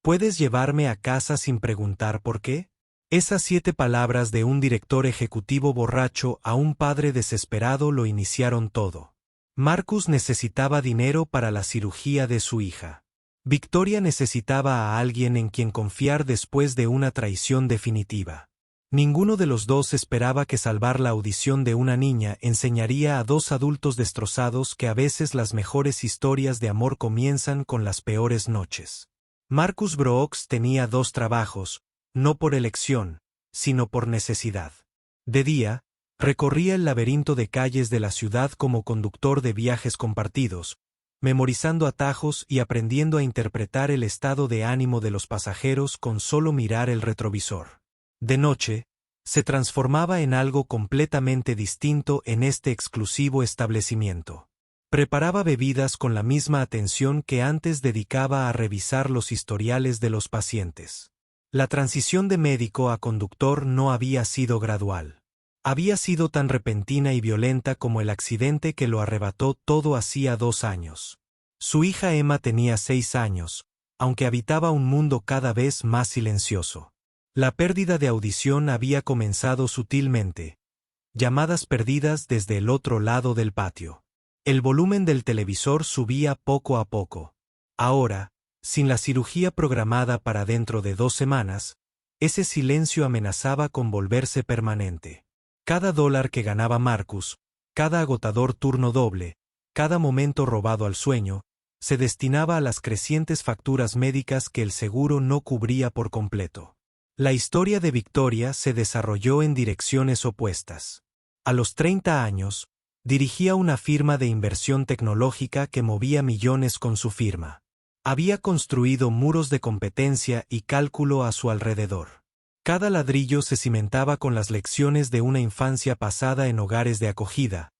¿Puedes llevarme a casa sin preguntar por qué? Esas 7 palabras de un director ejecutivo borracho a un padre desesperado lo iniciaron todo. Marcus necesitaba dinero para la cirugía de su hija. Victoria necesitaba a alguien en quien confiar después de una traición definitiva. Ninguno de los dos esperaba que salvar la audición de una niña enseñaría a 2 adultos destrozados que a veces las mejores historias de amor comienzan con las peores noches. Marcus Brooks tenía 2 trabajos, no por elección, sino por necesidad. De día, recorría el laberinto de calles de la ciudad como conductor de viajes compartidos, memorizando atajos y aprendiendo a interpretar el estado de ánimo de los pasajeros con solo mirar el retrovisor. De noche, se transformaba en algo completamente distinto en este exclusivo establecimiento. Preparaba bebidas con la misma atención que antes dedicaba a revisar los historiales de los pacientes. La transición de médico a conductor no había sido gradual. Había sido tan repentina y violenta como el accidente que lo arrebató todo hacía 2 años. Su hija Emma tenía 6 años, aunque habitaba un mundo cada vez más silencioso. La pérdida de audición había comenzado sutilmente. Llamadas perdidas desde el otro lado del patio. El volumen del televisor subía poco a poco. Ahora, sin la cirugía programada para dentro de 2 semanas, ese silencio amenazaba con volverse permanente. Cada dólar que ganaba Marcus, cada agotador turno doble, cada momento robado al sueño, se destinaba a las crecientes facturas médicas que el seguro no cubría por completo. La historia de Victoria se desarrolló en direcciones opuestas. A los 30 años, dirigía una firma de inversión tecnológica que movía millones con su firma. Había construido muros de competencia y cálculo a su alrededor. Cada ladrillo se cimentaba con las lecciones de una infancia pasada en hogares de acogida,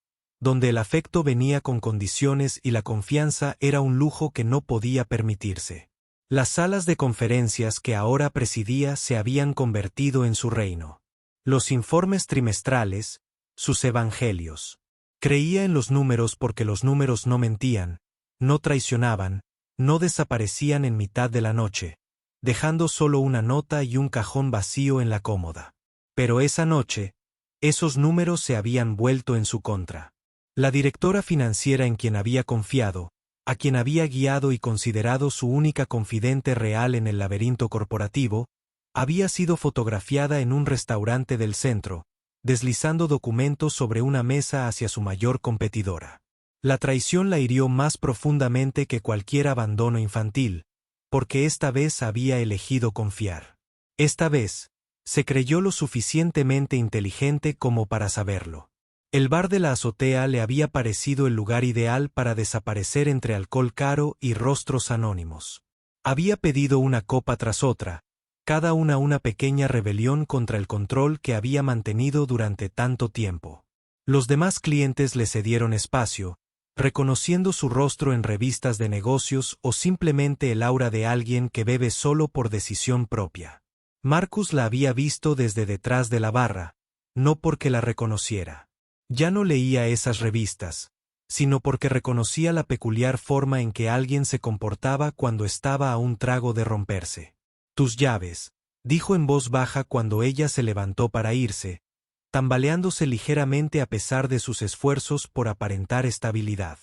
donde el afecto venía con condiciones y la confianza era un lujo que no podía permitirse. Las salas de conferencias que ahora presidía se habían convertido en su reino. Los informes trimestrales, sus evangelios. Creía en los números porque los números no mentían, no traicionaban, no desaparecían en mitad de la noche, dejando solo una nota y un cajón vacío en la cómoda. Pero esa noche, esos números se habían vuelto en su contra. La directora financiera en quien había confiado, a quien había guiado y considerado su única confidente real en el laberinto corporativo, había sido fotografiada en un restaurante del centro, deslizando documentos sobre una mesa hacia su mayor competidora. La traición la hirió más profundamente que cualquier abandono infantil, porque esta vez había elegido confiar. Esta vez, se creyó lo suficientemente inteligente como para saberlo. El bar de la azotea le había parecido el lugar ideal para desaparecer entre alcohol caro y rostros anónimos. Había pedido una copa tras otra, cada una pequeña rebelión contra el control que había mantenido durante tanto tiempo. Los demás clientes le cedieron espacio, reconociendo su rostro en revistas de negocios o simplemente el aura de alguien que bebe solo por decisión propia. Marcus la había visto desde detrás de la barra, no porque la reconociera. Ya no leía esas revistas, sino porque reconocía la peculiar forma en que alguien se comportaba cuando estaba a un trago de romperse. «Tus llaves», dijo en voz baja cuando ella se levantó para irse, tambaleándose ligeramente a pesar de sus esfuerzos por aparentar estabilidad.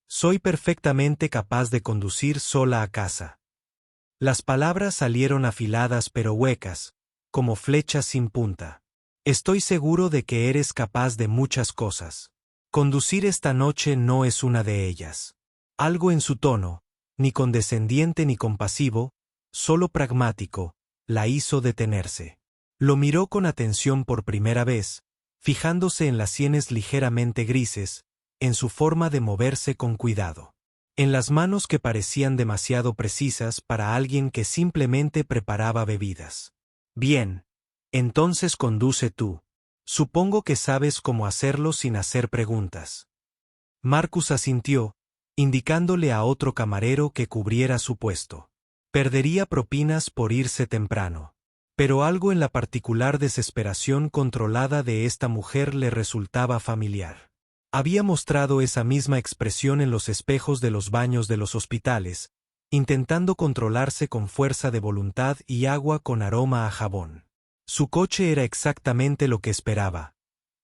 «Soy perfectamente capaz de conducir sola a casa». Las palabras salieron afiladas pero huecas, como flechas sin punta. «Estoy seguro de que eres capaz de muchas cosas. Conducir esta noche no es una de ellas». Algo en su tono, ni condescendiente ni compasivo, solo pragmático, la hizo detenerse. Lo miró con atención por primera vez, fijándose en las sienes ligeramente grises, en su forma de moverse con cuidado. En las manos que parecían demasiado precisas para alguien que simplemente preparaba bebidas. «Bien. Entonces conduce tú. Supongo que sabes cómo hacerlo sin hacer preguntas». Marcus asintió, indicándole a otro camarero que cubriera su puesto. Perdería propinas por irse temprano. Pero algo en la particular desesperación controlada de esta mujer le resultaba familiar. Había mostrado esa misma expresión en los espejos de los baños de los hospitales, intentando controlarse con fuerza de voluntad y agua con aroma a jabón. Su coche era exactamente lo que esperaba.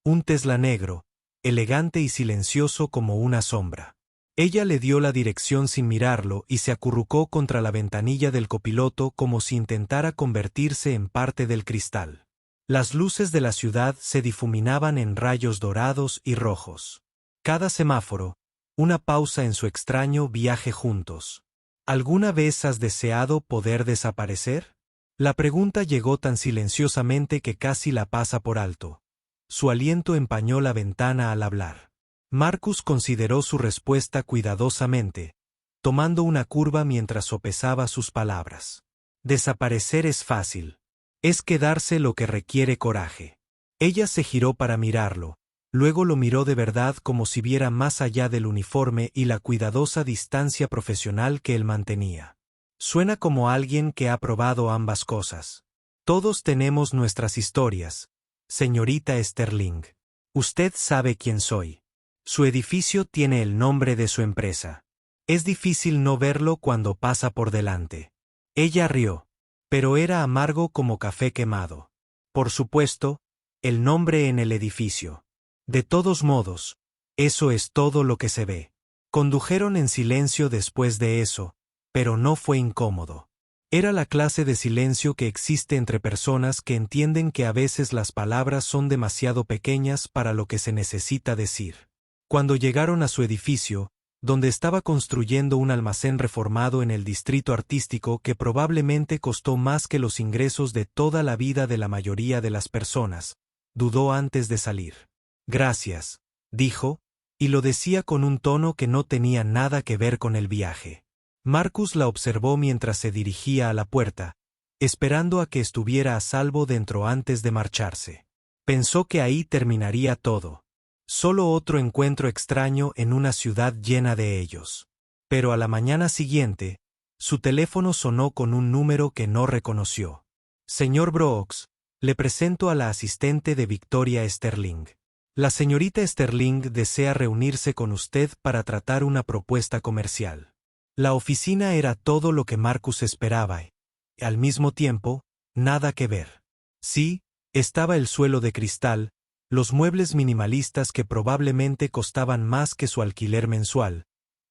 Un Tesla negro, elegante y silencioso como una sombra. Ella le dio la dirección sin mirarlo y se acurrucó contra la ventanilla del copiloto como si intentara convertirse en parte del cristal. Las luces de la ciudad se difuminaban en rayos dorados y rojos. Cada semáforo, una pausa en su extraño viaje juntos. ¿Alguna vez has deseado poder desaparecer? La pregunta llegó tan silenciosamente que casi la pasa por alto. Su aliento empañó la ventana al hablar. Marcus consideró su respuesta cuidadosamente, tomando una curva mientras sopesaba sus palabras. Desaparecer es fácil. Es quedarse lo que requiere coraje. Ella se giró para mirarlo, luego lo miró de verdad como si viera más allá del uniforme y la cuidadosa distancia profesional que él mantenía. Suena como alguien que ha probado ambas cosas. Todos tenemos nuestras historias, señorita Sterling. Usted sabe quién soy. Su edificio tiene el nombre de su empresa. Es difícil no verlo cuando pasa por delante. Ella rió, pero era amargo como café quemado. Por supuesto, el nombre en el edificio. De todos modos, eso es todo lo que se ve. Condujeron en silencio después de eso, pero no fue incómodo. Era la clase de silencio que existe entre personas que entienden que a veces las palabras son demasiado pequeñas para lo que se necesita decir. Cuando llegaron a su edificio, donde estaba construyendo un almacén reformado en el distrito artístico que probablemente costó más que los ingresos de toda la vida de la mayoría de las personas, dudó antes de salir. Gracias, dijo, y lo decía con un tono que no tenía nada que ver con el viaje. Marcus la observó mientras se dirigía a la puerta, esperando a que estuviera a salvo dentro antes de marcharse. Pensó que ahí terminaría todo. Solo otro encuentro extraño en una ciudad llena de ellos. Pero a la mañana siguiente, su teléfono sonó con un número que no reconoció. Señor Brooks, le presento a la asistente de Victoria Sterling. La señorita Sterling desea reunirse con usted para tratar una propuesta comercial. La oficina era todo lo que Marcus esperaba y, al mismo tiempo, nada que ver. Sí, estaba el suelo de cristal, los muebles minimalistas que probablemente costaban más que su alquiler mensual,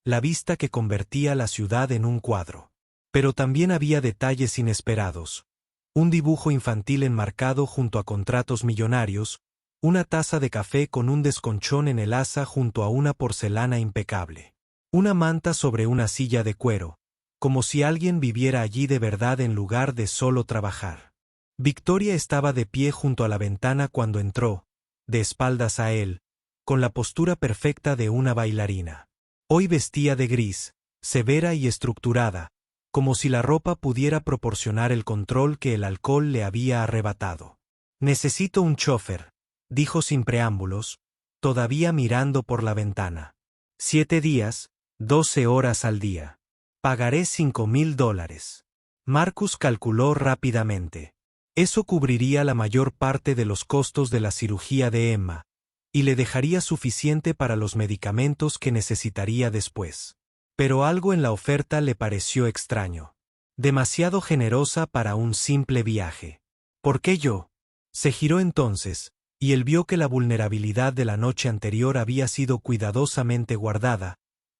la vista que convertía la ciudad en un cuadro. Pero también había detalles inesperados. Un dibujo infantil enmarcado junto a contratos millonarios, una taza de café con un desconchón en el asa junto a una porcelana impecable. Una manta sobre una silla de cuero, como si alguien viviera allí de verdad en lugar de solo trabajar. Victoria estaba de pie junto a la ventana cuando entró, de espaldas a él, con la postura perfecta de una bailarina. Hoy vestía de gris, severa y estructurada, como si la ropa pudiera proporcionar el control que el alcohol le había arrebatado. Necesito un chofer, dijo sin preámbulos, todavía mirando por la ventana. 7 días, 12 horas al día. Pagaré $5,000. Marcus calculó rápidamente. Eso cubriría la mayor parte de los costos de la cirugía de Emma, y le dejaría suficiente para los medicamentos que necesitaría después. Pero algo en la oferta le pareció extraño. Demasiado generosa para un simple viaje. ¿Por qué yo? Se giró entonces, y él vio que la vulnerabilidad de la noche anterior había sido cuidadosamente guardada,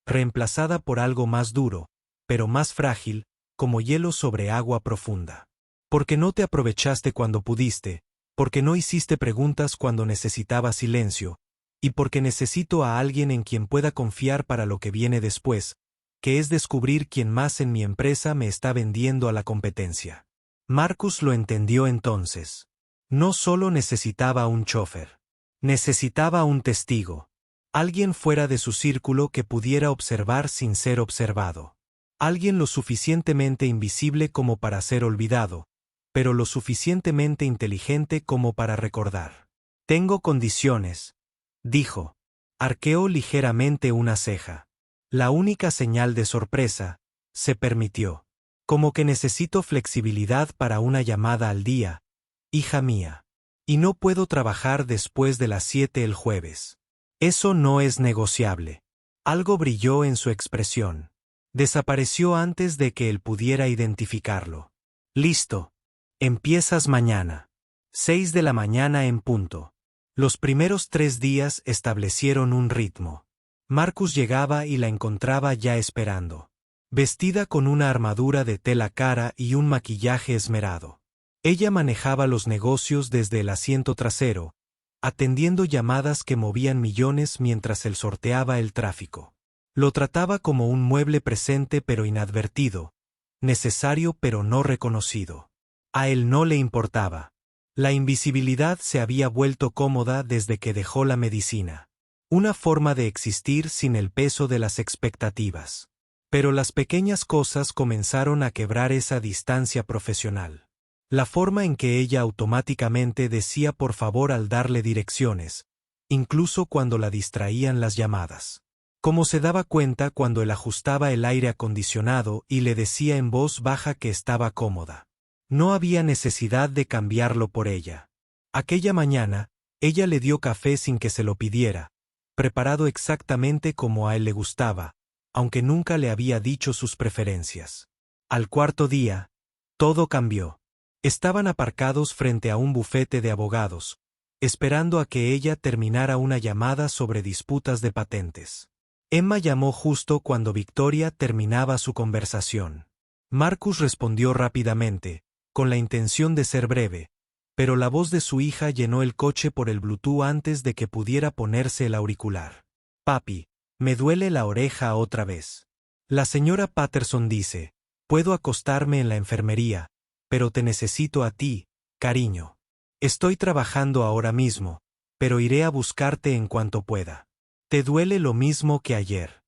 reemplazada por algo más duro, pero más frágil, como hielo sobre agua profunda. Porque no te aprovechaste cuando pudiste, porque no hiciste preguntas cuando necesitaba silencio, y porque necesito a alguien en quien pueda confiar para lo que viene después, que es descubrir quién más en mi empresa me está vendiendo a la competencia. Marcus lo entendió entonces. No solo necesitaba un chofer. Necesitaba un testigo. Alguien fuera de su círculo que pudiera observar sin ser observado. Alguien lo suficientemente invisible como para ser olvidado, pero lo suficientemente inteligente como para recordar. Tengo condiciones, dijo. Arqueó ligeramente una ceja. La única señal de sorpresa, se permitió. Como que necesito flexibilidad para una llamada al día, hija mía. Y no puedo trabajar después de las 7 el jueves. Eso no es negociable. Algo brilló en su expresión. Desapareció antes de que él pudiera identificarlo. Listo. Empiezas mañana. 6 de la mañana en punto. Los primeros 3 días establecieron un ritmo. Marcus llegaba y la encontraba ya esperando. Vestida con una armadura de tela cara y un maquillaje esmerado. Ella manejaba los negocios desde el asiento trasero, atendiendo llamadas que movían millones mientras él sorteaba el tráfico. Lo trataba como un mueble presente pero inadvertido, necesario pero no reconocido. A él no le importaba. La invisibilidad se había vuelto cómoda desde que dejó la medicina. Una forma de existir sin el peso de las expectativas. Pero las pequeñas cosas comenzaron a quebrar esa distancia profesional. La forma en que ella automáticamente decía por favor al darle direcciones, incluso cuando la distraían las llamadas. Como se daba cuenta cuando él ajustaba el aire acondicionado y le decía en voz baja que estaba cómoda. No había necesidad de cambiarlo por ella. Aquella mañana, ella le dio café sin que se lo pidiera, preparado exactamente como a él le gustaba, aunque nunca le había dicho sus preferencias. Al cuarto día, todo cambió. Estaban aparcados frente a un bufete de abogados, esperando a que ella terminara una llamada sobre disputas de patentes. Emma llamó justo cuando Victoria terminaba su conversación. Marcus respondió rápidamente, con la intención de ser breve, pero la voz de su hija llenó el coche por el Bluetooth antes de que pudiera ponerse el auricular. Papi, me duele la oreja otra vez. La señora Patterson dice, puedo acostarme en la enfermería, pero te necesito a ti, cariño. Estoy trabajando ahora mismo, pero iré a buscarte en cuanto pueda. Te duele lo mismo que ayer.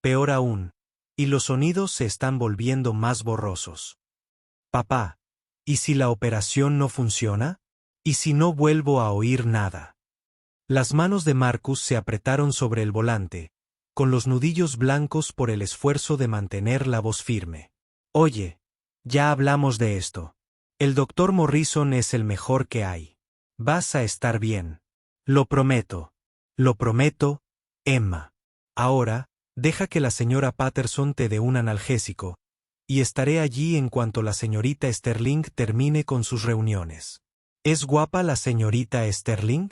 Peor aún, y los sonidos se están volviendo más borrosos. Papá, ¿y si la operación no funciona? ¿Y si no vuelvo a oír nada? Las manos de Marcus se apretaron sobre el volante, con los nudillos blancos por el esfuerzo de mantener la voz firme. Oye, ya hablamos de esto. El doctor Morrison es el mejor que hay. Vas a estar bien. Lo prometo. Lo prometo, Emma. Ahora, deja que la señora Patterson te dé un analgésico, y estaré allí en cuanto la señorita Sterling termine con sus reuniones. ¿Es guapa la señorita Sterling?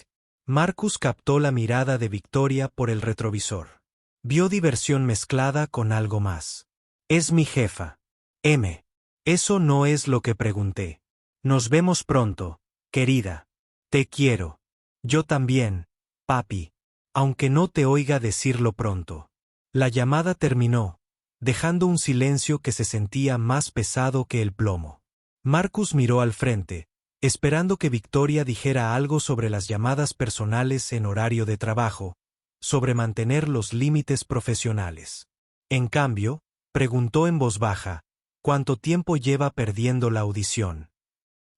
Marcus captó la mirada de Victoria por el retrovisor. Vio diversión mezclada con algo más. Es mi jefa. M. Eso no es lo que pregunté. Nos vemos pronto, querida. Te quiero. Yo también, papi. Aunque no te oiga decirlo pronto. La llamada terminó, dejando un silencio que se sentía más pesado que el plomo. Marcus miró al frente, esperando que Victoria dijera algo sobre las llamadas personales en horario de trabajo, sobre mantener los límites profesionales. En cambio, preguntó en voz baja, ¿cuánto tiempo lleva perdiendo la audición?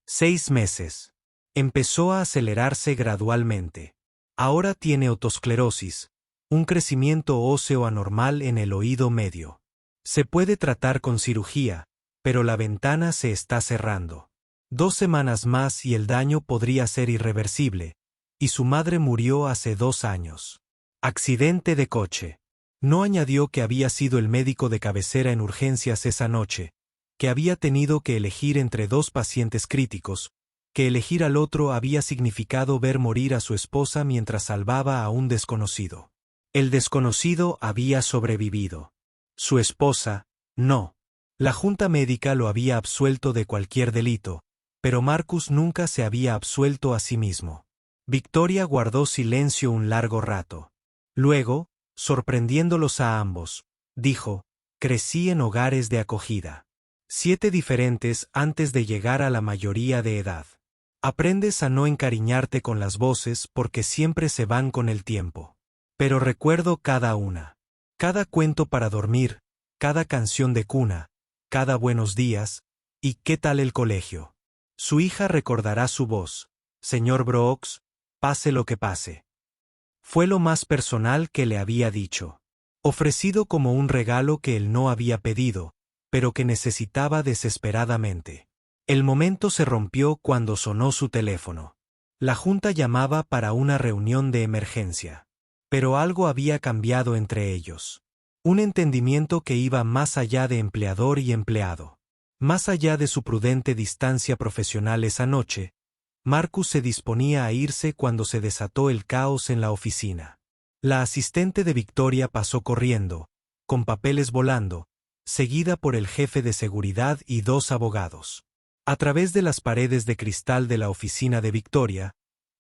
6 meses. Empezó a acelerarse gradualmente. Ahora tiene otosclerosis, un crecimiento óseo anormal en el oído medio. Se puede tratar con cirugía, pero la ventana se está cerrando. 2 semanas más y el daño podría ser irreversible, y su madre murió hace 2 años. Accidente de coche. No añadió que había sido el médico de cabecera en urgencias esa noche, que había tenido que elegir entre 2 pacientes críticos, que elegir al otro había significado ver morir a su esposa mientras salvaba a un desconocido. El desconocido había sobrevivido. Su esposa, no. La junta médica lo había absuelto de cualquier delito, pero Marcus nunca se había absuelto a sí mismo. Victoria guardó silencio un largo rato. Luego, sorprendiéndolos a ambos, dijo, crecí en hogares de acogida. 7 diferentes antes de llegar a la mayoría de edad. Aprendes a no encariñarte con las voces porque siempre se van con el tiempo. Pero recuerdo cada una. Cada cuento para dormir, cada canción de cuna, cada buenos días, y qué tal el colegio. Su hija recordará su voz, señor Brooks, pase lo que pase. Fue lo más personal que le había dicho. Ofrecido como un regalo que él no había pedido, pero que necesitaba desesperadamente. El momento se rompió cuando sonó su teléfono. La junta llamaba para una reunión de emergencia. Pero algo había cambiado entre ellos. Un entendimiento que iba más allá de empleador y empleado. Más allá de su prudente distancia profesional esa noche, Marcus se disponía a irse cuando se desató el caos en la oficina. La asistente de Victoria pasó corriendo, con papeles volando, seguida por el jefe de seguridad y 2 abogados. A través de las paredes de cristal de la oficina de Victoria,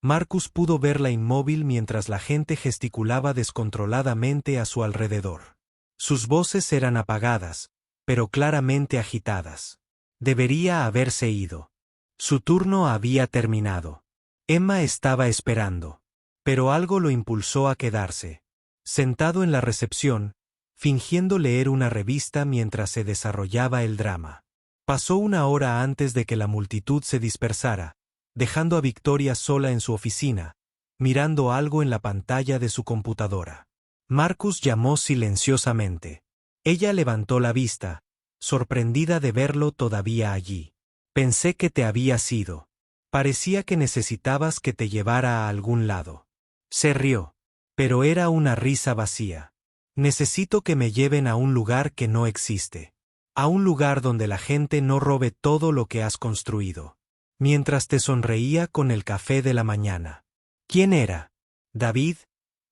Marcus pudo verla inmóvil mientras la gente gesticulaba descontroladamente a su alrededor. Sus voces eran apagadas, pero claramente agitadas. Debería haberse ido. Su turno había terminado. Emma estaba esperando. Pero algo lo impulsó a quedarse. Sentado en la recepción, fingiendo leer una revista mientras se desarrollaba el drama. Pasó 1 hora antes de que la multitud se dispersara, dejando a Victoria sola en su oficina, mirando algo en la pantalla de su computadora. Marcus llamó silenciosamente. Ella levantó la vista, sorprendida de verlo todavía allí. Pensé que te habías ido. Parecía que necesitabas que te llevara a algún lado. Se rió. Pero era una risa vacía. Necesito que me lleven a un lugar que no existe. A un lugar donde la gente no robe todo lo que has construido. Mientras te sonreía con el café de la mañana. ¿Quién era? David,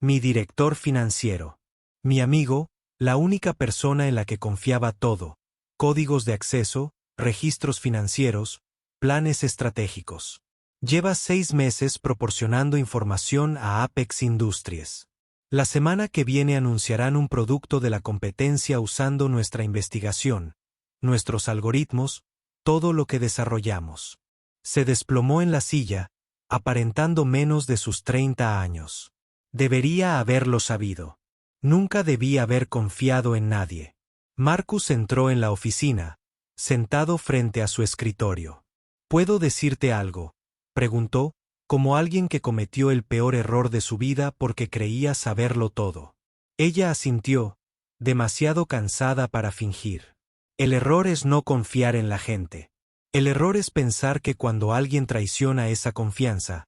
mi director financiero. Mi amigo, la única persona en la que confiaba todo. Códigos de acceso, registros financieros, planes estratégicos. Lleva 6 meses proporcionando información a Apex Industries. La semana que viene anunciarán un producto de la competencia usando nuestra investigación, nuestros algoritmos, todo lo que desarrollamos. Se desplomó en la silla, aparentando menos de sus 30 años. Debería haberlo sabido. Nunca debí haber confiado en nadie. Marcus entró en la oficina, sentado frente a su escritorio. ¿Puedo decirte algo?, preguntó, como alguien que cometió el peor error de su vida porque creía saberlo todo. Ella asintió, demasiado cansada para fingir. El error es no confiar en la gente. El error es pensar que cuando alguien traiciona esa confianza,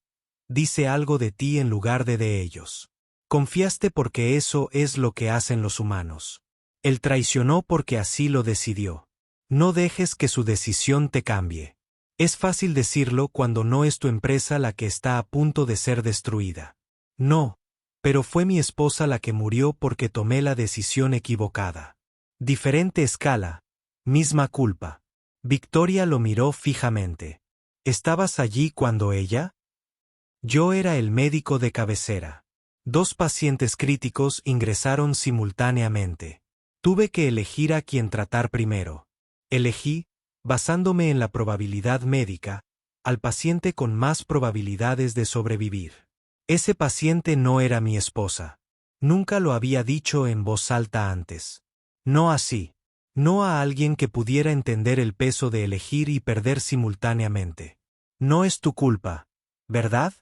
dice algo de ti en lugar de ellos. Confiaste porque eso es lo que hacen los humanos. Él traicionó porque así lo decidió. No dejes que su decisión te cambie. Es fácil decirlo cuando no es tu empresa la que está a punto de ser destruida. No, pero fue mi esposa la que murió porque tomé la decisión equivocada. Diferente escala, misma culpa. Victoria lo miró fijamente. ¿Estabas allí cuando ella? Yo era el médico de cabecera. 2 pacientes críticos ingresaron simultáneamente. Tuve que elegir a quién tratar primero. Elegí, basándome en la probabilidad médica, al paciente con más probabilidades de sobrevivir. Ese paciente no era mi esposa. Nunca lo había dicho en voz alta antes. No así. No a alguien que pudiera entender el peso de elegir y perder simultáneamente. No es tu culpa, ¿verdad?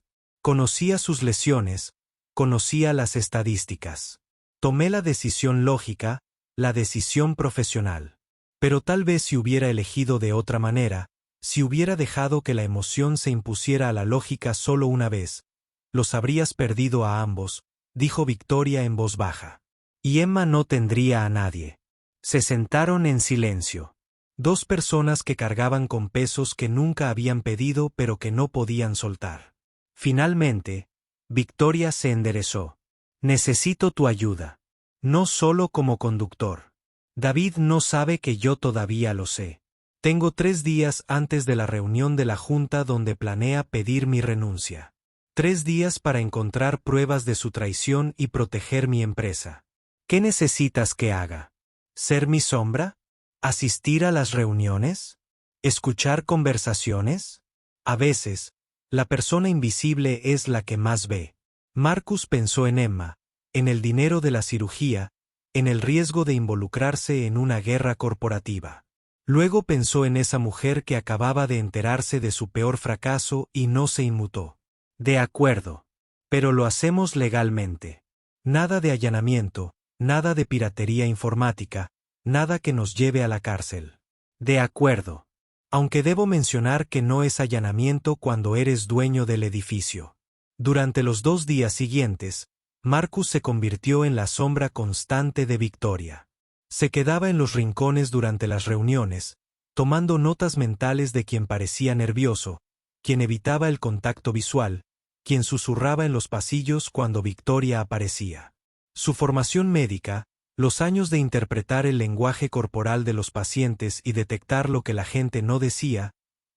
Conocía sus lesiones, conocía las estadísticas. Tomé la decisión lógica, la decisión profesional. Pero tal vez si hubiera elegido de otra manera, si hubiera dejado que la emoción se impusiera a la lógica solo una vez, los habrías perdido a ambos, dijo Victoria en voz baja. Y Emma no tendría a nadie. Se sentaron en silencio. 2 personas que cargaban con pesos que nunca habían pedido pero que no podían soltar. Finalmente, Victoria se enderezó. Necesito tu ayuda. No solo como conductor. David no sabe que yo todavía lo sé. Tengo 3 días antes de la reunión de la junta donde planea pedir mi renuncia. 3 días para encontrar pruebas de su traición y proteger mi empresa. ¿Qué necesitas que haga? ¿Ser mi sombra? ¿Asistir a las reuniones? ¿Escuchar conversaciones? A veces, la persona invisible es la que más ve. Marcus pensó en Emma, en el dinero de la cirugía, en el riesgo de involucrarse en una guerra corporativa. Luego pensó en esa mujer que acababa de enterarse de su peor fracaso y no se inmutó. De acuerdo. Pero lo hacemos legalmente. Nada de allanamiento, nada de piratería informática, nada que nos lleve a la cárcel. De acuerdo. Aunque debo mencionar que no es allanamiento cuando eres dueño del edificio. Durante los 2 días siguientes, Marcus se convirtió en la sombra constante de Victoria. Se quedaba en los rincones durante las reuniones, tomando notas mentales de quien parecía nervioso, quien evitaba el contacto visual, quien susurraba en los pasillos cuando Victoria aparecía. Su formación médica, los años de interpretar el lenguaje corporal de los pacientes y detectar lo que la gente no decía,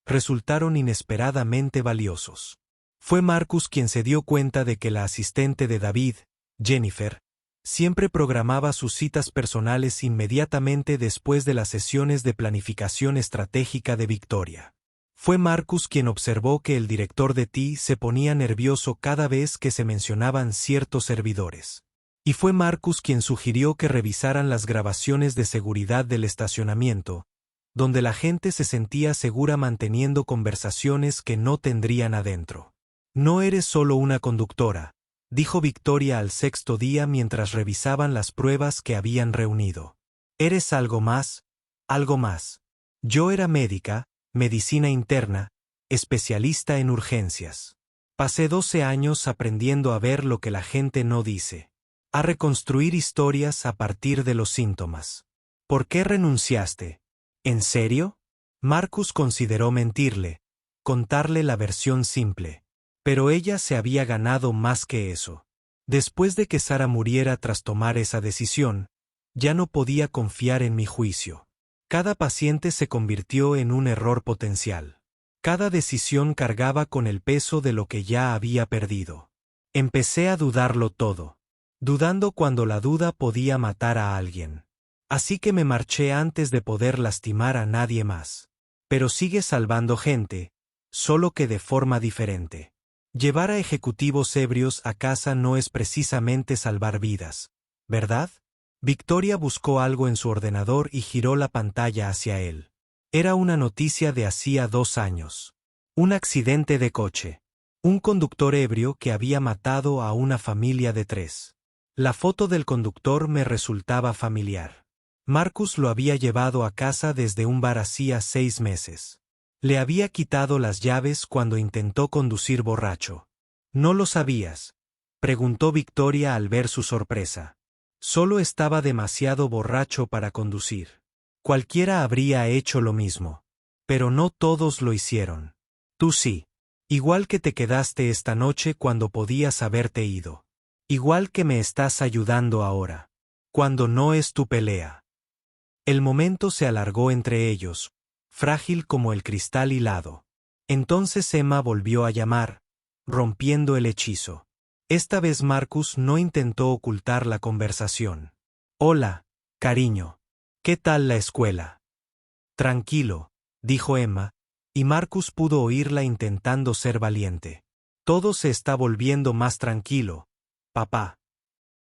resultaron inesperadamente valiosos. Fue Marcus quien se dio cuenta de que la asistente de David, Jennifer, siempre programaba sus citas personales inmediatamente después de las sesiones de planificación estratégica de Victoria. Fue Marcus quien observó que el director de TI se ponía nervioso cada vez que se mencionaban ciertos servidores. Y fue Marcus quien sugirió que revisaran las grabaciones de seguridad del estacionamiento, donde la gente se sentía segura manteniendo conversaciones que no tendrían adentro. No eres solo una conductora, dijo Victoria al sexto día mientras revisaban las pruebas que habían reunido. Eres algo más, algo más. Yo era médica, medicina interna, especialista en urgencias. Pasé 12 años aprendiendo a ver lo que la gente no dice, a reconstruir historias a partir de los síntomas. ¿Por qué renunciaste? ¿En serio? Marcus consideró mentirle, contarle la versión simple. Pero ella se había ganado más que eso. Después de que Sara muriera tras tomar esa decisión, ya no podía confiar en mi juicio. Cada paciente se convirtió en un error potencial. Cada decisión cargaba con el peso de lo que ya había perdido. Empecé a dudarlo todo, dudando cuando la duda podía matar a alguien. Así que me marché antes de poder lastimar a nadie más. Pero sigue salvando gente, solo que de forma diferente. Llevar a ejecutivos ebrios a casa no es precisamente salvar vidas, ¿verdad? Victoria buscó algo en su ordenador y giró la pantalla hacia él. Era una noticia de hacía 2 años. Un accidente de coche. Un conductor ebrio que había matado a una familia de 3. La foto del conductor me resultaba familiar. Marcus lo había llevado a casa desde un bar hacía 6 meses. Le había quitado las llaves cuando intentó conducir borracho. ¿No lo sabías?, preguntó Victoria al ver su sorpresa. Solo estaba demasiado borracho para conducir. Cualquiera habría hecho lo mismo. Pero no todos lo hicieron. Tú sí. Igual que te quedaste esta noche cuando podías haberte ido. Igual que me estás ayudando ahora. Cuando no es tu pelea. El momento se alargó entre ellos, frágil como el cristal hilado. Entonces Emma volvió a llamar, rompiendo el hechizo. Esta vez Marcus no intentó ocultar la conversación. Hola, cariño. ¿Qué tal la escuela? Tranquilo, dijo Emma, y Marcus pudo oírla intentando ser valiente. Todo se está volviendo más tranquilo, papá.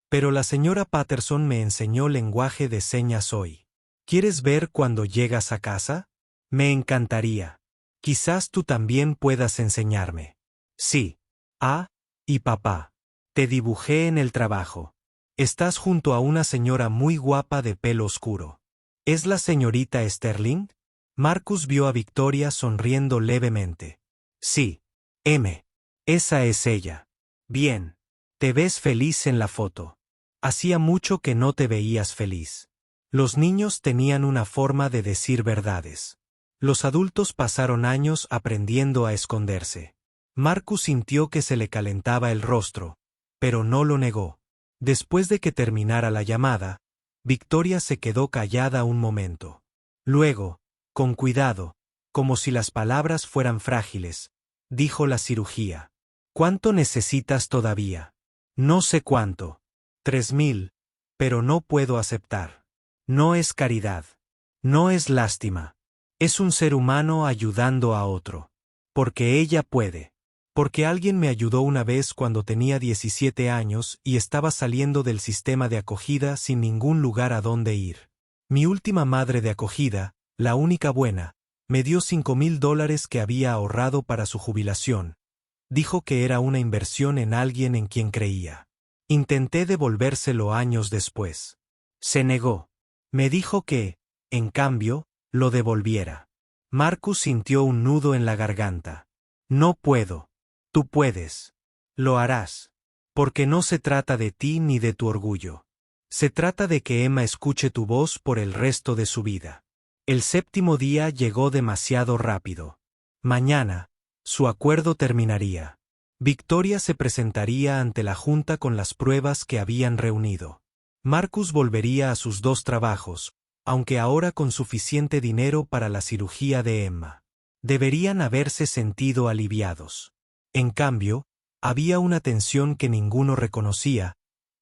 Pero la señora Patterson me enseñó lenguaje de señas hoy. ¿Quieres ver cuando llegas a casa? Me encantaría. Quizás tú también puedas enseñarme. Sí. Ah, y papá. Te dibujé en el trabajo. Estás junto a una señora muy guapa de pelo oscuro. ¿Es la señorita Sterling? Marcus vio a Victoria sonriendo levemente. Sí. M. Esa es ella. Bien. Te ves feliz en la foto. Hacía mucho que no te veías feliz. Los niños tenían una forma de decir verdades. Los adultos pasaron años aprendiendo a esconderse. Marcus sintió que se le calentaba el rostro, pero no lo negó. Después de que terminara la llamada, Victoria se quedó callada un momento. Luego, con cuidado, como si las palabras fueran frágiles, dijo la cirugía. ¿Cuánto necesitas todavía? No sé cuánto. 3,000, pero no puedo aceptar. No es caridad. No es lástima. Es un ser humano ayudando a otro. Porque ella puede. Porque alguien me ayudó una vez cuando tenía 17 años y estaba saliendo del sistema de acogida sin ningún lugar a dónde ir. Mi última madre de acogida, la única buena, me dio $5,000 que había ahorrado para su jubilación. Dijo que era una inversión en alguien en quien creía. Intenté devolvérselo años después. Se negó. Me dijo que, en cambio, lo devolviera. Marcus sintió un nudo en la garganta. No puedo. Tú puedes. Lo harás. Porque no se trata de ti ni de tu orgullo. Se trata de que Emma escuche tu voz por el resto de su vida. El séptimo día llegó demasiado rápido. Mañana, su acuerdo terminaría. Victoria se presentaría ante la junta con las pruebas que habían reunido. Marcus volvería a sus dos trabajos, aunque ahora con suficiente dinero para la cirugía de Emma. Deberían haberse sentido aliviados. En cambio, había una tensión que ninguno reconocía,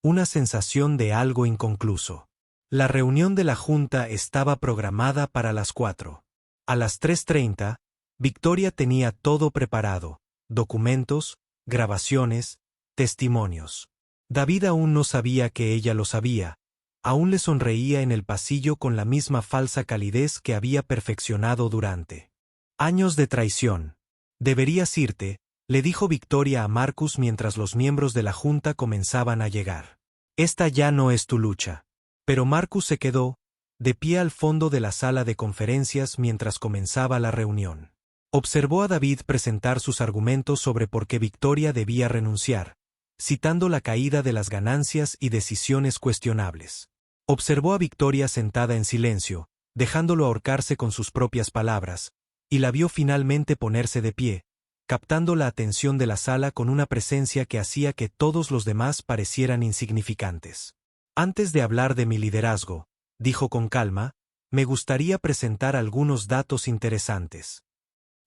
una sensación de algo inconcluso. La reunión de la junta estaba programada para las 4. A las 3:30, Victoria tenía todo preparado: documentos, grabaciones, testimonios. David aún no sabía que ella lo sabía, aún le sonreía en el pasillo con la misma falsa calidez que había perfeccionado durante años de traición. Deberías irte, le dijo Victoria a Marcus mientras los miembros de la junta comenzaban a llegar. Esta ya no es tu lucha. Pero Marcus se quedó, de pie al fondo de la sala de conferencias mientras comenzaba la reunión. Observó a David presentar sus argumentos sobre por qué Victoria debía renunciar, citando la caída de las ganancias y decisiones cuestionables. Observó a Victoria sentada en silencio, dejándolo ahorcarse con sus propias palabras, y la vio finalmente ponerse de pie, captando la atención de la sala con una presencia que hacía que todos los demás parecieran insignificantes. Antes de hablar de mi liderazgo, dijo con calma, me gustaría presentar algunos datos interesantes.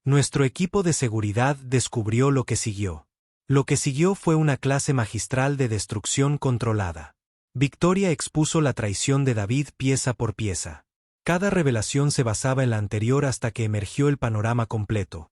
Nuestro equipo de seguridad descubrió lo que siguió. Lo que siguió fue una clase magistral de destrucción controlada. Victoria expuso la traición de David pieza por pieza. Cada revelación se basaba en la anterior hasta que emergió el panorama completo.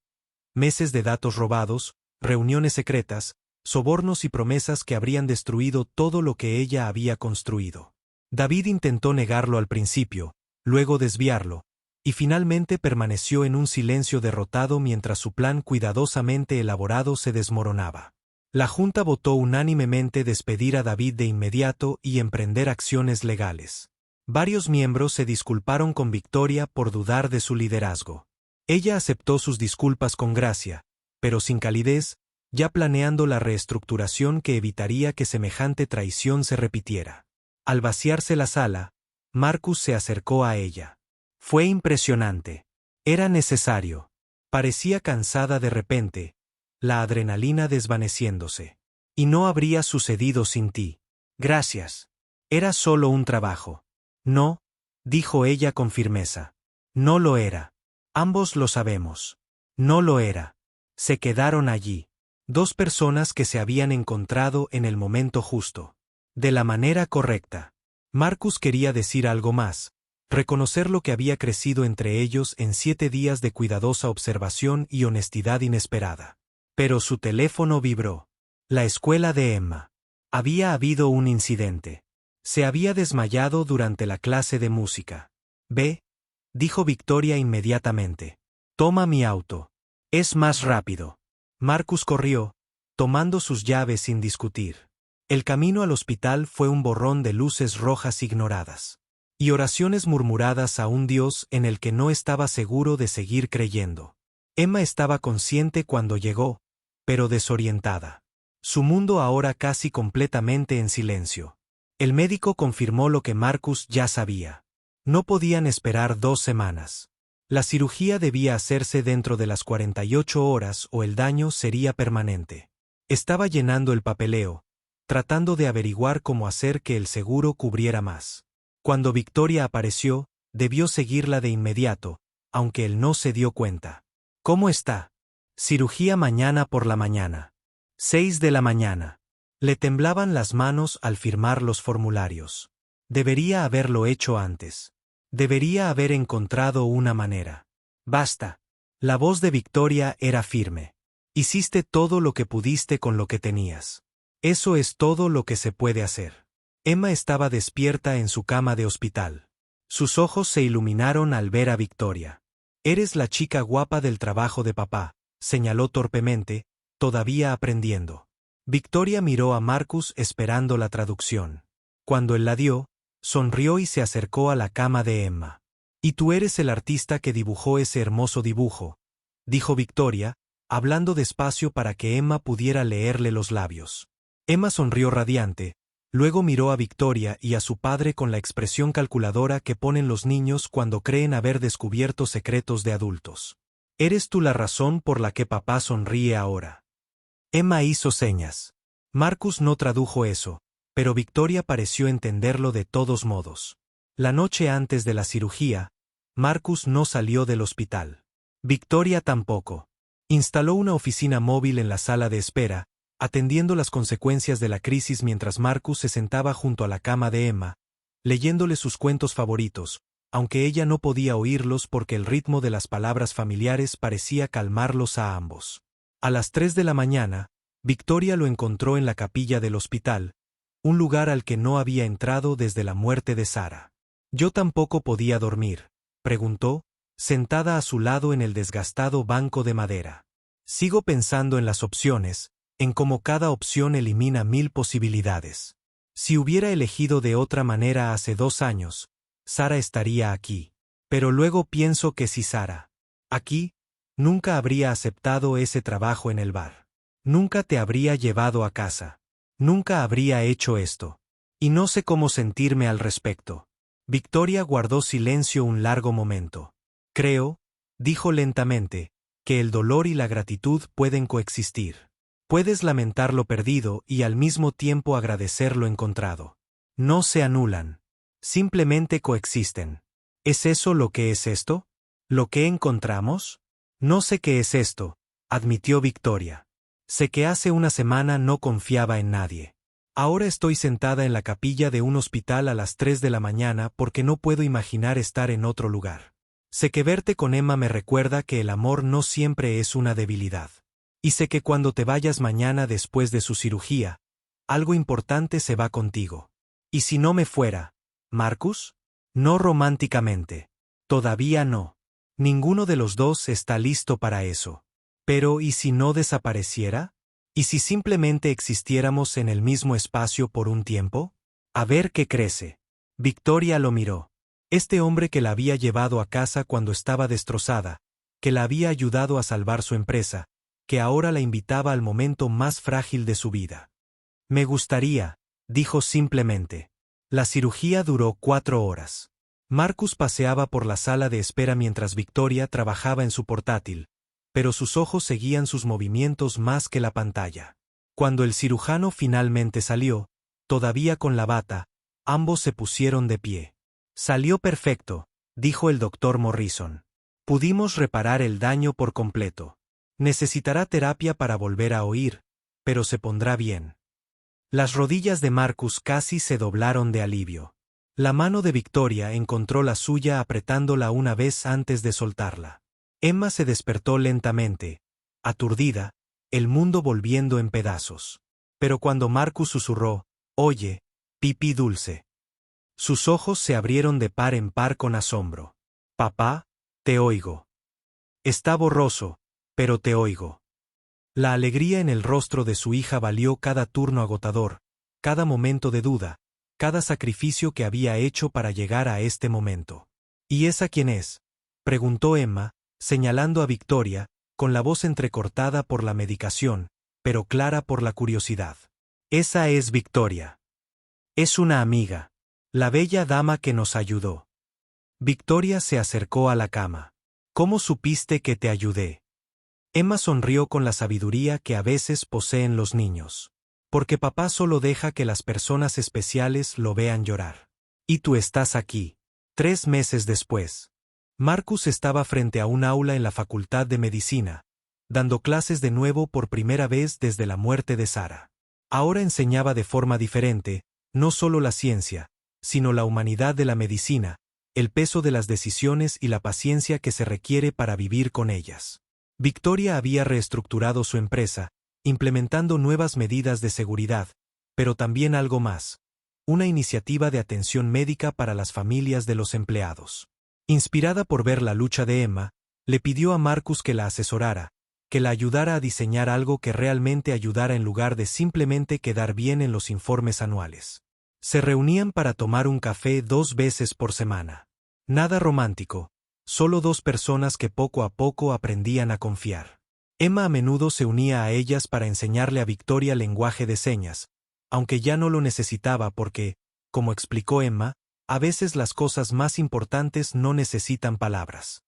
Meses de datos robados, reuniones secretas, sobornos y promesas que habrían destruido todo lo que ella había construido. David intentó negarlo al principio, luego desviarlo, y finalmente permaneció en un silencio derrotado mientras su plan cuidadosamente elaborado se desmoronaba. La Junta votó unánimemente despedir a David de inmediato y emprender acciones legales. Varios miembros se disculparon con Victoria por dudar de su liderazgo. Ella aceptó sus disculpas con gracia, pero sin calidez, ya planeando la reestructuración que evitaría que semejante traición se repitiera. Al vaciarse la sala, Marcus se acercó a ella. Fue impresionante. Era necesario. Parecía cansada de repente, la adrenalina desvaneciéndose. Y no habría sucedido sin ti. Gracias. Era solo un trabajo. No, dijo ella con firmeza. No lo era. Ambos lo sabemos. No lo era. Se quedaron allí. Dos personas que se habían encontrado en el momento justo. De la manera correcta. Marcus quería decir algo más, reconocer lo que había crecido entre ellos en 7 días de cuidadosa observación y honestidad inesperada. Pero su teléfono vibró. La escuela de Emma. Había habido un incidente. Se había desmayado durante la clase de música. Ve, dijo Victoria inmediatamente. Toma mi auto. Es más rápido. Marcus corrió, tomando sus llaves sin discutir. El camino al hospital fue un borrón de luces rojas ignoradas. Y oraciones murmuradas a un Dios en el que no estaba seguro de seguir creyendo. Emma estaba consciente cuando llegó, pero desorientada. Su mundo ahora casi completamente en silencio. El médico confirmó lo que Marcus ya sabía. No podían esperar 2 semanas. La cirugía debía hacerse dentro de las 48 horas o el daño sería permanente. Estaba llenando el papeleo, tratando de averiguar cómo hacer que el seguro cubriera más. Cuando Victoria apareció, debió seguirla de inmediato, aunque él no se dio cuenta. ¿Cómo está? Cirugía mañana por la mañana. 6 de la mañana. Le temblaban las manos al firmar los formularios. Debería haberlo hecho antes. Debería haber encontrado una manera. Basta. La voz de Victoria era firme. Hiciste todo lo que pudiste con lo que tenías. Eso es todo lo que se puede hacer. Emma estaba despierta en su cama de hospital. Sus ojos se iluminaron al ver a Victoria. Eres la chica guapa del trabajo de papá, señaló torpemente, todavía aprendiendo. Victoria miró a Marcus esperando la traducción. Cuando él la dio, sonrió y se acercó a la cama de Emma. Y tú eres el artista que dibujó ese hermoso dibujo, dijo Victoria, hablando despacio para que Emma pudiera leerle los labios. Emma sonrió radiante, luego miró a Victoria y a su padre con la expresión calculadora que ponen los niños cuando creen haber descubierto secretos de adultos. ¿Eres tú la razón por la que papá sonríe ahora? Emma hizo señas. Marcus no tradujo eso, pero Victoria pareció entenderlo de todos modos. La noche antes de la cirugía, Marcus no salió del hospital. Victoria tampoco. Instaló una oficina móvil en la sala de espera, atendiendo las consecuencias de la crisis mientras Marcus se sentaba junto a la cama de Emma, leyéndole sus cuentos favoritos, aunque ella no podía oírlos porque el ritmo de las palabras familiares parecía calmarlos a ambos. A las 3 de la mañana, Victoria lo encontró en la capilla del hospital, un lugar al que no había entrado desde la muerte de Sara. «¿Yo tampoco podía dormir?», preguntó, sentada a su lado en el desgastado banco de madera. «Sigo pensando en las opciones, en cómo cada opción elimina 1000 posibilidades. Si hubiera elegido de otra manera hace 2 años, Sara estaría aquí. Pero luego pienso que si Sara aquí, nunca habría aceptado ese trabajo en el bar. Nunca te habría llevado a casa. Nunca habría hecho esto. Y no sé cómo sentirme al respecto». Victoria guardó silencio un largo momento. «Creo», dijo lentamente, «que el dolor y la gratitud pueden coexistir. Puedes lamentar lo perdido y al mismo tiempo agradecer lo encontrado. No se anulan. Simplemente coexisten». ¿Es eso lo que es esto? ¿Lo que encontramos? No sé qué es esto, admitió Victoria. Sé que hace una semana no confiaba en nadie. Ahora estoy sentada en la capilla de un hospital a las 3 de la mañana porque no puedo imaginar estar en otro lugar. Sé que verte con Emma me recuerda que el amor no siempre es una debilidad. Y sé que cuando te vayas mañana después de su cirugía, algo importante se va contigo. ¿Y si no me fuera, Marcus? No románticamente. Todavía no. Ninguno de los dos está listo para eso. Pero ¿y si no desapareciera? ¿Y si simplemente existiéramos en el mismo espacio por un tiempo? A ver qué crece. Victoria lo miró. Este hombre que la había llevado a casa cuando estaba destrozada, que la había ayudado a salvar su empresa, que ahora la invitaba al momento más frágil de su vida. «Me gustaría», dijo simplemente. La cirugía duró 4 horas. Marcus paseaba por la sala de espera mientras Victoria trabajaba en su portátil, pero sus ojos seguían sus movimientos más que la pantalla. Cuando el cirujano finalmente salió, todavía con la bata, ambos se pusieron de pie. «Salió perfecto», dijo el doctor Morrison. «Pudimos reparar el daño por completo. Necesitará terapia para volver a oír, pero se pondrá bien». Las rodillas de Marcus casi se doblaron de alivio. La mano de Victoria encontró la suya apretándola una vez antes de soltarla. Emma se despertó lentamente, aturdida, el mundo volviendo en pedazos. Pero cuando Marcus susurró, «Oye, pipí dulce», sus ojos se abrieron de par en par con asombro. «Papá, te oigo. Está borroso, pero te oigo». La alegría en el rostro de su hija valió cada turno agotador, cada momento de duda, cada sacrificio que había hecho para llegar a este momento. «¿Y esa quién es?», preguntó Emma, señalando a Victoria, con la voz entrecortada por la medicación, pero clara por la curiosidad. «Esa es Victoria. Es una amiga. La bella dama que nos ayudó». Victoria se acercó a la cama. «¿Cómo supiste que te ayudé?». Emma sonrió con la sabiduría que a veces poseen los niños. «Porque papá solo deja que las personas especiales lo vean llorar. Y tú estás aquí». 3 meses después. Marcus estaba frente a un aula en la Facultad de Medicina, dando clases de nuevo por primera vez desde la muerte de Sara. Ahora enseñaba de forma diferente, no solo la ciencia, sino la humanidad de la medicina, el peso de las decisiones y la paciencia que se requiere para vivir con ellas. Victoria había reestructurado su empresa, implementando nuevas medidas de seguridad, pero también algo más, una iniciativa de atención médica para las familias de los empleados. Inspirada por ver la lucha de Emma, le pidió a Marcus que la asesorara, que la ayudara a diseñar algo que realmente ayudara en lugar de simplemente quedar bien en los informes anuales. Se reunían para tomar un café 2 veces por semana. Nada romántico, solo 2 personas que poco a poco aprendían a confiar. Emma a menudo se unía a ellas para enseñarle a Victoria lenguaje de señas, aunque ya no lo necesitaba porque, como explicó Emma, a veces las cosas más importantes no necesitan palabras.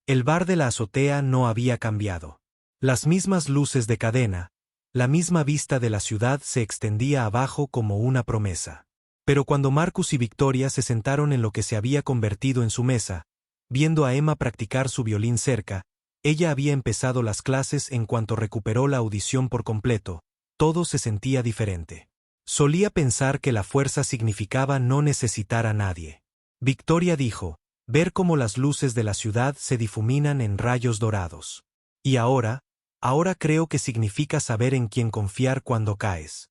El bar de la azotea no había cambiado. Las mismas luces de cadena, la misma vista de la ciudad se extendía abajo como una promesa. Pero cuando Marcus y Victoria se sentaron en lo que se había convertido en su mesa, viendo a Emma practicar su violín cerca, ella había empezado las clases en cuanto recuperó la audición por completo, todo se sentía diferente. Solía pensar que la fuerza significaba no necesitar a nadie. Victoria dijo, ver cómo las luces de la ciudad se difuminan en rayos dorados. Y ahora creo que significa saber en quién confiar cuando caes.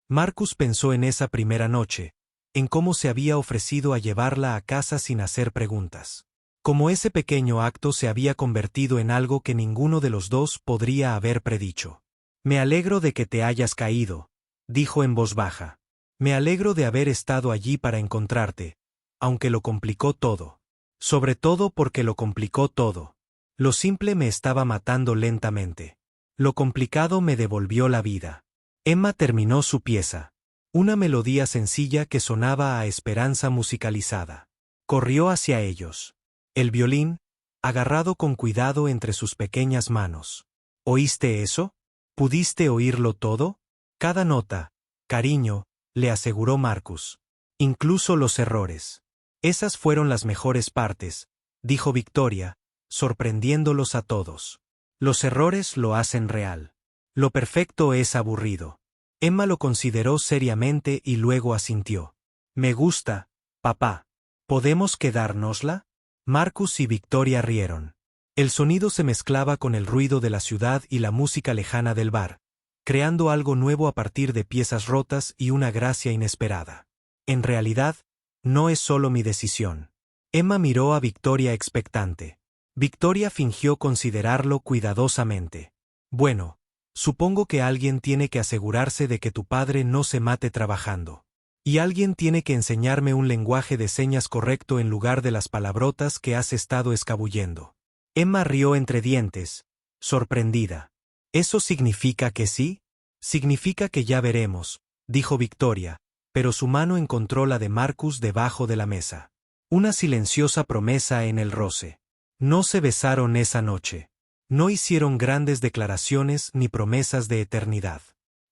Marcus pensó en esa primera noche, en cómo se había ofrecido a llevarla a casa sin hacer preguntas. Como ese pequeño acto se había convertido en algo que ninguno de los dos podría haber predicho. Me alegro de que te hayas caído, dijo en voz baja. Me alegro de haber estado allí para encontrarte, aunque lo complicó todo. Sobre todo porque lo complicó todo. Lo simple me estaba matando lentamente. Lo complicado me devolvió la vida. Emma terminó su pieza. Una melodía sencilla que sonaba a esperanza musicalizada. Corrió hacia ellos. El violín, agarrado con cuidado entre sus pequeñas manos. ¿Oíste eso? ¿Pudiste oírlo todo? Cada nota, cariño, le aseguró Marcus. Incluso los errores. Esas fueron las mejores partes, dijo Victoria, sorprendiéndolos a todos. Los errores lo hacen real. Lo perfecto es aburrido. Emma lo consideró seriamente y luego asintió. Me gusta, papá. ¿Podemos quedárnosla? Marcus y Victoria rieron. El sonido se mezclaba con el ruido de la ciudad y la música lejana del bar, creando algo nuevo a partir de piezas rotas y una gracia inesperada. En realidad, no es solo mi decisión. Emma miró a Victoria expectante. Victoria fingió considerarlo cuidadosamente. Bueno, supongo que alguien tiene que asegurarse de que tu padre no se mate trabajando. Y alguien tiene que enseñarme un lenguaje de señas correcto en lugar de las palabrotas que has estado escabullendo. Emma rió entre dientes, sorprendida. ¿Eso significa que sí? Significa que ya veremos, dijo Victoria, pero su mano encontró la de Marcus debajo de la mesa. Una silenciosa promesa en el roce. No se besaron esa noche. No hicieron grandes declaraciones ni promesas de eternidad.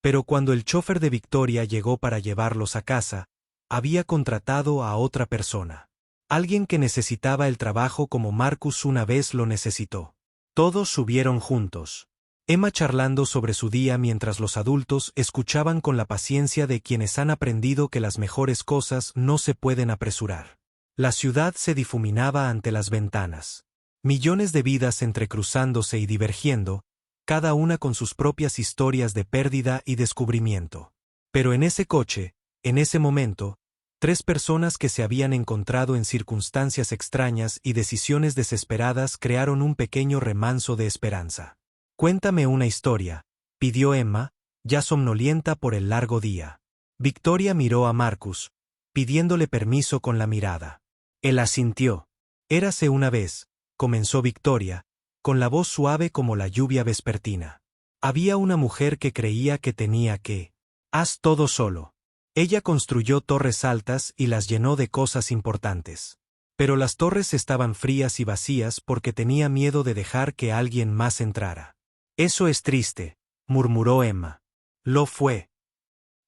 Pero cuando el chofer de Victoria llegó para llevarlos a casa, había contratado a otra persona. Alguien que necesitaba el trabajo como Marcus una vez lo necesitó. Todos subieron juntos. Emma charlando sobre su día mientras los adultos escuchaban con la paciencia de quienes han aprendido que las mejores cosas no se pueden apresurar. La ciudad se difuminaba ante las ventanas. Millones de vidas entrecruzándose y divergiendo, cada una con sus propias historias de pérdida y descubrimiento. Pero en ese coche, en ese momento, 3 personas que se habían encontrado en circunstancias extrañas y decisiones desesperadas crearon un pequeño remanso de esperanza. Cuéntame una historia, pidió Emma, ya somnolienta por el largo día. Victoria miró a Marcus, pidiéndole permiso con la mirada. Él asintió. Érase una vez, comenzó Victoria, con la voz suave como la lluvia vespertina. Había una mujer que creía que tenía que. Haz todo solo. Ella construyó torres altas y las llenó de cosas importantes. Pero las torres estaban frías y vacías porque tenía miedo de dejar que alguien más entrara. Eso es triste, murmuró Emma. Lo fue.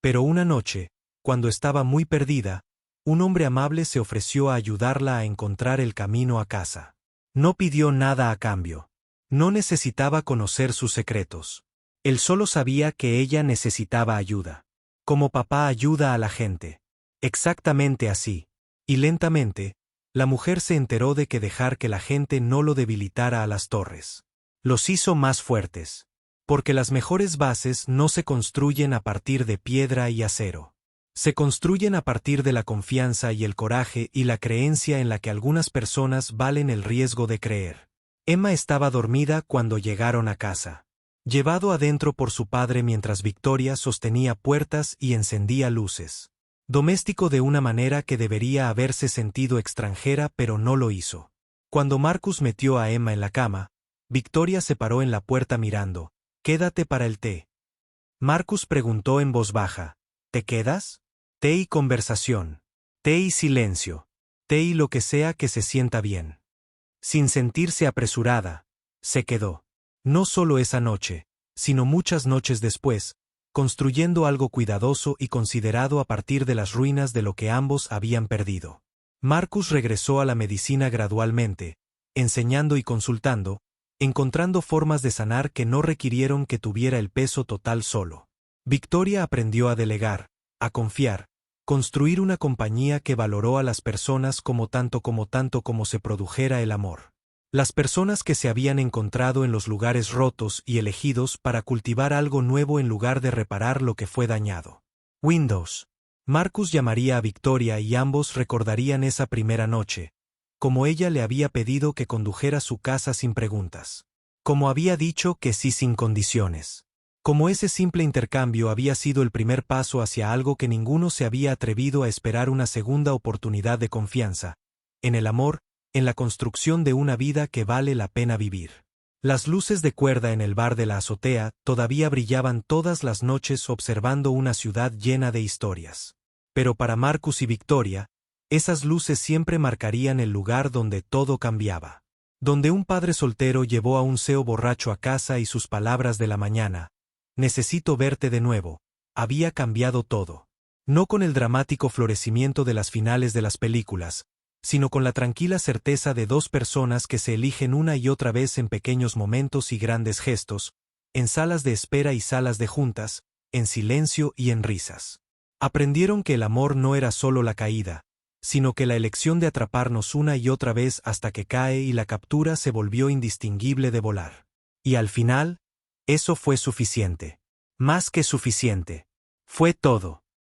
Pero una noche, cuando estaba muy perdida, un hombre amable se ofreció a ayudarla a encontrar el camino a casa. No pidió nada a cambio. No necesitaba conocer sus secretos. Él solo sabía que ella necesitaba ayuda. Como papá ayuda a la gente. Exactamente así. Y lentamente, la mujer se enteró de que dejar que la gente no lo debilitara a las torres. Los hizo más fuertes. Porque las mejores bases no se construyen a partir de piedra y acero. Se construyen a partir de la confianza y el coraje y la creencia en la que algunas personas valen el riesgo de creer. Emma estaba dormida cuando llegaron a casa. Llevado adentro por su padre mientras Victoria sostenía puertas y encendía luces. Doméstico de una manera que debería haberse sentido extranjera pero no lo hizo. Cuando Marcus metió a Emma en la cama, Victoria se paró en la puerta mirando. «Quédate para el té». Marcus preguntó en voz baja. ¿Te quedas? Té y conversación. Té y silencio. Té y lo que sea que se sienta bien. Sin sentirse apresurada, se quedó. No solo esa noche, sino muchas noches después, construyendo algo cuidadoso y considerado a partir de las ruinas de lo que ambos habían perdido. Marcus regresó a la medicina gradualmente, enseñando y consultando, encontrando formas de sanar que no requirieron que tuviera el peso total solo. Victoria aprendió a delegar, a confiar, construir una compañía que valoró a las personas como como se produjera el amor. Las personas que se habían encontrado en los lugares rotos y elegidos para cultivar algo nuevo en lugar de reparar lo que fue dañado. Windows. Marcus llamaría a Victoria y ambos recordarían esa primera noche, como ella le había pedido que condujera su casa sin preguntas. Como había dicho que sí sin condiciones. Como ese simple intercambio había sido el primer paso hacia algo que ninguno se había atrevido a esperar, una segunda oportunidad de confianza, en el amor, en la construcción de una vida que vale la pena vivir. Las luces de cuerda en el bar de la azotea todavía brillaban todas las noches observando una ciudad llena de historias. Pero para Marcus y Victoria, esas luces siempre marcarían el lugar donde todo cambiaba. Donde un padre soltero llevó a un CEO borracho a casa y sus palabras de la mañana, «Necesito verte de nuevo», había cambiado todo. No con el dramático florecimiento de las finales de las películas, sino con la tranquila certeza de dos personas que se eligen una y otra vez en pequeños momentos y grandes gestos, en salas de espera y salas de juntas, en silencio y en risas. Aprendieron que el amor no era solo la caída, sino que la elección de atraparnos una y otra vez hasta que cae y la captura se volvió indistinguible de volar. Y al final, eso fue suficiente. Más que suficiente. Fue todo.